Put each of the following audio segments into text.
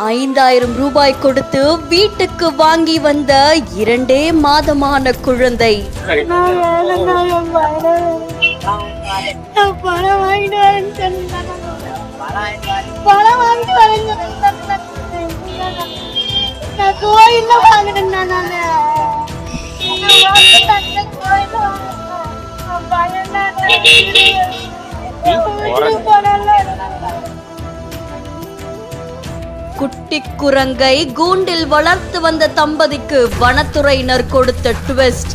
5000 ரூபாய் கொடுத்து வீட்டுக்கு வாங்கி வந்த 2 மாதமான குழந்தை. குட்டி குரங்கை கூண்டில் வளர்த்து வந்த தம்பதிக்கு வனத்துறையினர் கொடுத்த ட்விஸ்ட்.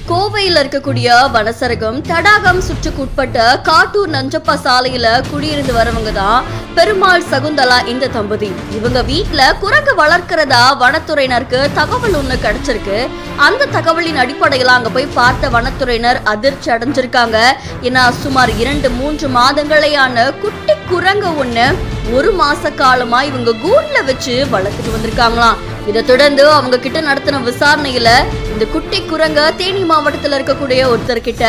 கோவையில் இருக்கக்கூடிய வனசரகம் தடாகம் சுற்றுக்குட்பட்ட காட்டூர் நஞ்சப்பா சாலையில குடியிருந்து வரவங்க தான் பெருமாள் சகுந்தலா இந்த தம்பதி. இவங்க வீட்டுல குரங்கு வளர்க்கிறதா வனத்துறையினருக்கு தகவல் ஒண்ணு கிடைச்சிருக்கு. அந்த தகவலின் அடிப்படையில அங்க போய் பார்த்த வனத்துறையினர் அதிர்ச்சி அடைஞ்சிருக்காங்க. ஏன்னா சுமார் 2-3 மாதங்களேயான குட்டி குரங்கு ஒண்ணு 1 மாச காலமா இவங்க கூண்டுல வச்சு வளர்த்துட்டு வந்திருக்காங்களாம். இதை தொடர்ந்து அவங்க கிட்ட நடத்தின விசாரணையில இந்த குட்டி குரங்க தேனி மாவட்டத்தில் இருக்கக்கூடிய ஒருத்தர் கிட்ட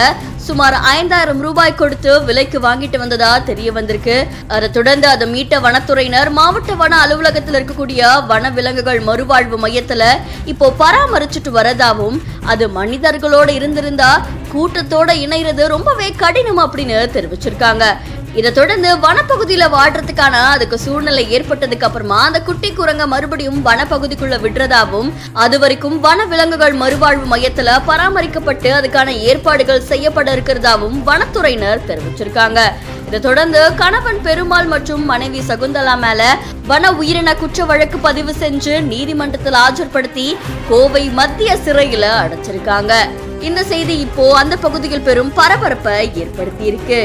சுமார் 5000 ரூபாய் கொடுத்து விலைக்கு வாங்கிட்டு வந்ததா தெரிய வந்திருக்கு. அதை தொடர்ந்து அதை மீட்ட வனத்துறையினர் மாவட்ட வன அலுவலகத்தில் இருக்கக்கூடிய வன விலங்குகள் மறுவாழ்வு மையத்துல இப்போ பராமரிச்சுட்டு வரதாவும், அது மனிதர்களோட இருந்திருந்தா கூட்டத்தோட இணைறது ரொம்பவே கடினம் அப்படின்னு தெரிவிச்சிருக்காங்க. இதை தொடர்ந்து வனப்பகுதியில வாழ்றதுக்கான அதுக்கு சூழ்நிலை ஏற்பட்டதுக்கு அப்புறமா அந்த குட்டி குரங்க மறுபடியும் வனப்பகுதிக்குள்ள விடுறதாவும், அது வரைக்கும் வன விலங்குகள் மறுவாழ்வு மையத்துல பராமரிக்கப்பட்டு அதுக்கான ஏற்பாடுகள் செய்யப்பட இருக்கிறதாவும் வனத்துறையினர் தெரிவிச்சிருக்காங்க. இதை தொடர்ந்து கணவன் பெருமாள் மற்றும் மனைவி சகுந்தலா மேல வன உயிரின குற்ற வழக்கு பதிவு செஞ்சு நீதிமன்றத்தில் ஆஜர்படுத்தி கோவை மத்திய சிறையில அடைச்சிருக்காங்க. இந்த செய்தி இப்போ அந்த பகுதியில் பெரும் பரபரப்பை ஏற்படுத்தி இருக்கு.